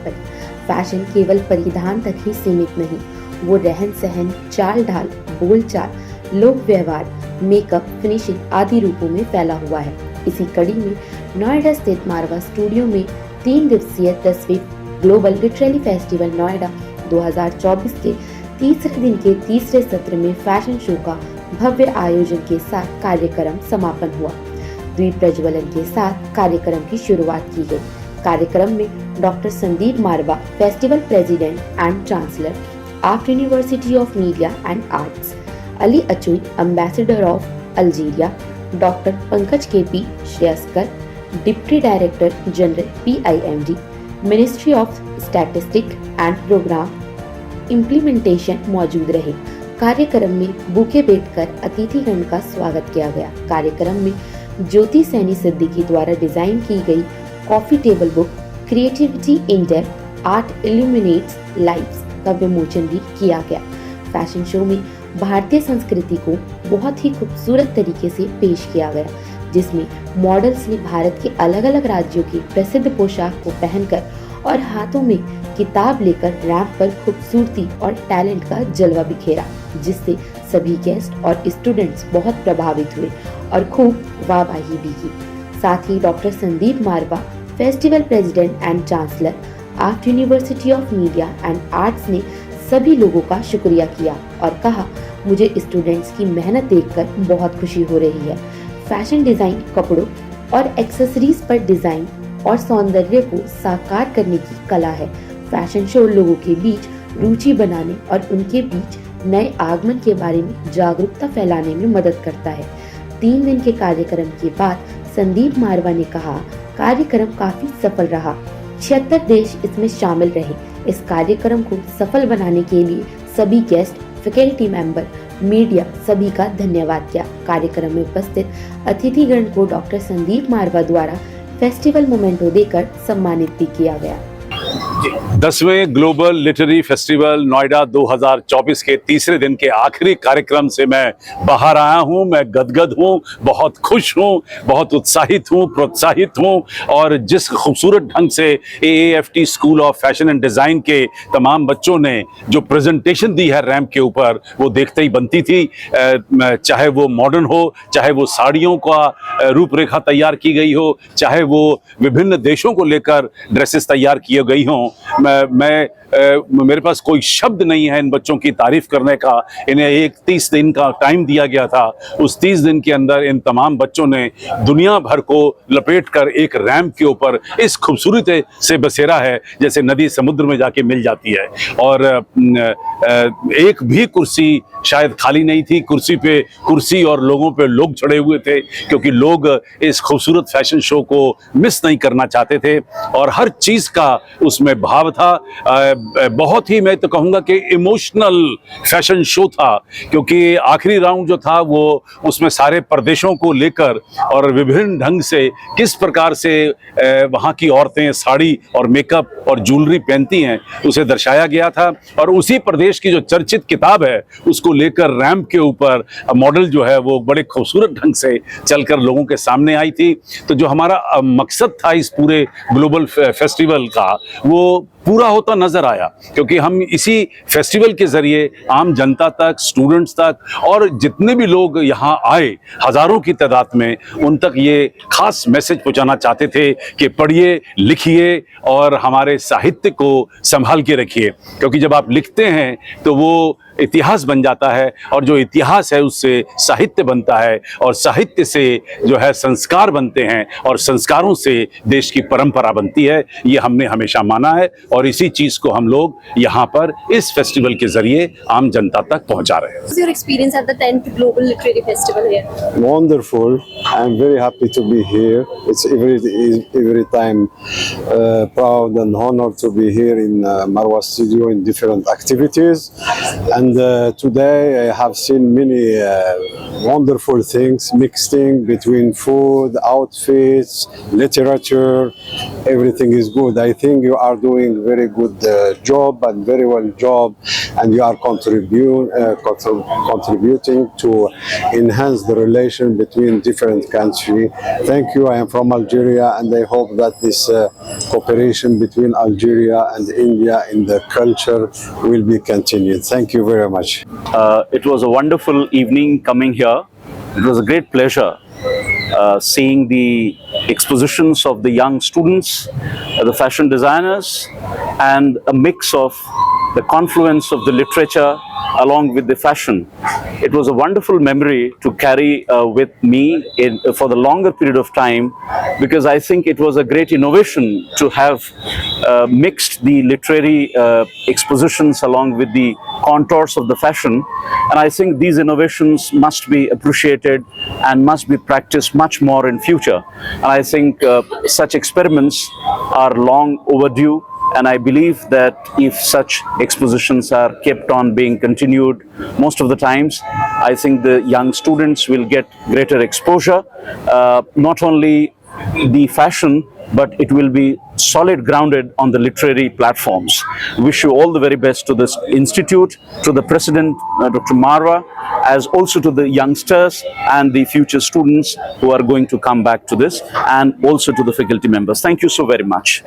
Level. Fashion केवल परिधान तक ही सीमित नहीं, वो रहन सहन, चाल ढाल, बोलचाल, लोक व्यवहार, मेकअप, फिनिशिंग आदि रूपों में फैला हुआ है। इसी कड़ी में नोएडा स्थित मारवा स्टूडियो में 3 दिवसीय 10वीं ग्लोबल लिटरेरी फेस्टिवल नोएडा 2024 के तीसरे दिन के तीसरे सत्र में फैशन शो का भव्य आयोजन के साथ कार्यक्रम समापन हुआ। दीप प्रज्वलन के साथ कार्यक्रम की शुरुआत की गई। कार्यक्रम में doctor Sandeep Marwah, festival president and chancellor, AAFT university of media and arts, Ali Achoui, ambassador of Algeria, doctor Pankaj KP Shreyaskar, deputy director general PIMD, ministry of statistic and programme implementation मौजूद रहे। कार्यक्रम में बुके भेंटकर अतिथिगण का स्वागत किया गया। कार्यक्रम में ज्योति सैनी सिद्दीकी द्वारा डिजाइन की गई coffee table book creativity in depth art illuminates lives का विमोचन भी किया गया। फैशन शो में भारतीय संस्कृति को बहुत ही खूबसूरत तरीके से पेश किया गया, जिसमें मॉडल्स ने भारत के अलग अलग राज्यों की प्रसिद्ध पोशाक को पहनकर और हाथों में किताब लेकर रैंप पर खूबसूरती और टैलेंट का जलवा बिखेरा, जिससे सभी गेस्ट और स्टूडेंट्स बहुत प्रभावित हुए और खूब वाहवाही भी की। साथ ही doctor Sandeep Marwah, festival president and chancellor, AAFT university of media and arts ने सभी लोगों का शुक्रिया किया और कहा, मुझे स्टूडेंट्स की मेहनत देखकर बहुत खुशी हो रही है। फैशन डिजाइन कपड़ों और एक्सेसरीज पर डिजाइन और सौंदर्य को साकार करने की कला है। फैशन शो लोगों के बीच रुचि बनाने और उनके बीच नए आगमन के बारे में जागरूकता फैलाने में मदद करता है। 3 दिन के कार्यक्रम के बाद संदीप मारवा ने कहा, कार्यक्रम काफी सफल रहा। 76 देश इसमें शामिल रहे। इस कार्यक्रम को सफल बनाने के लिए सभी गेस्ट, फैकल्टी मेंबर, मीडिया सभी का धन्यवाद किया। कार्यक्रम में उपस्थित अतिथिगण को डॉक्टर संदीप मारवा द्वारा फेस्टिवल मोमेंटो देकर सम्मानित भी किया गया। 10वें ग्लोबल लिटरेरी फेस्टिवल नोएडा 2024 के तीसरे दिन के आखिरी कार्यक्रम से मैं बाहर आया हूं। मैं गदगद हूं, बहुत खुश हूं, बहुत उत्साहित हूं, प्रोत्साहित हूं। और जिस खूबसूरत ढंग से AAFT school of fashion and design के तमाम बच्चों ने जो प्रेजेंटेशन दी है रैंप के ऊपर, वो देखते ही बनती थी। चाहे वो मॉडर्न हो, चाहे वो साड़ियों का रूपरेखा तैयार की गई हो, चाहे वो विभिन्न देशों को लेकर ड्रेसेस तैयार किए गई हों, मेरे पास कोई शब्द नहीं है इन बच्चों की तारीफ करने का। इन्हें 30 दिन का टाइम दिया गया था। उस 30 दिन के अंदर इन तमाम बच्चों ने दुनिया भर को लपेटकर एक रैंप के ऊपर इस खूबसूरती से बसेरा है जैसे नदी समुद्र में जाके मिल जाती है। और एक भी कुर्सी शायद खाली नहीं थी। कुर्सी और लोगों पे लोग चढ़े हुए थे, क्योंकि लोग इस खूबसूरत फैशन शो को मिस नहीं करना चाहते थे। और हर चीज़ का उसमें भाव था। बहुत ही, मैं तो कहूँगा कि इमोशनल फैशन शो था, क्योंकि आखिरी राउंड जो था वो उसमें सारे प्रदेशों को लेकर और विभिन्न ढंग से किस प्रकार से वहाँ की औरतें साड़ी और मेकअप और ज्वेलरी पहनती हैं उसे दर्शाया गया था। और उसी प्रदेश की जो चर्चित किताब है उसको लेकर रैंप के ऊपर मॉडल जो है वो बड़े खूबसूरत ढंग से चलकर लोगों के सामने आई थी। तो जो हमारा मकसद था इस पूरे ग्लोबल फेस्टिवल का, वो पूरा होता नजर आया, क्योंकि हम इसी फेस्टिवल के जरिए आम जनता तक, स्टूडेंट्स तक और जितने भी लोग यहाँ आए हजारों की तादाद में, उन तक ये खास मैसेज पहुँचाना चाहते थे कि पढ़िए, लिखिए और हमारे साहित्य को संभाल के रखिए। क्योंकि जब आप लिखते हैं तो वो इतिहास बन जाता है, और जो इतिहास है उससे साहित्य बनता है, और साहित्य से जो है संस्कार बनते हैं, और संस्कारों से देश की परंपरा बनती है। ये हमने हमेशा माना है और इसी चीज को हम लोग यहाँ पर इस फेस्टिवल के जरिए आम जनता तक पहुँचा रहे हैं। What's your experience at the 10th Global Literary Festival here? Wonderful. I'm very happy to be here. It's every time proud and honored to be here in Marwa Studio in different activities. And And today I have seen many wonderful things, mixing between food, outfits, literature. Everything is good. I think you are doing very good job and very well job, and you are contributing to enhance the relation between different countries. Thank you. I am from Algeria, and I hope that this cooperation between Algeria and India in the culture will be continued. Thank you very much. It was a wonderful evening coming here. It was a great pleasure seeing the expositions of the young students, the fashion designers, and a mix of the confluence of the literature along with the fashion. It was a wonderful memory to carry with me for the longer period of time, because I think it was a great innovation to have mixed the literary expositions along with the contours of the fashion. And I think these innovations must be appreciated and must be practiced much more in future. And I think such experiments are long overdue. And I believe that if such expositions are kept on being continued most of the times, I think the young students will get greater exposure, not only the fashion, but it will be solid grounded on the literary platforms. Wish you all the very best to this institute, to the president, Dr. Marwa, as also to the youngsters and the future students who are going to come back to this, and also to the faculty members. Thank you so very much.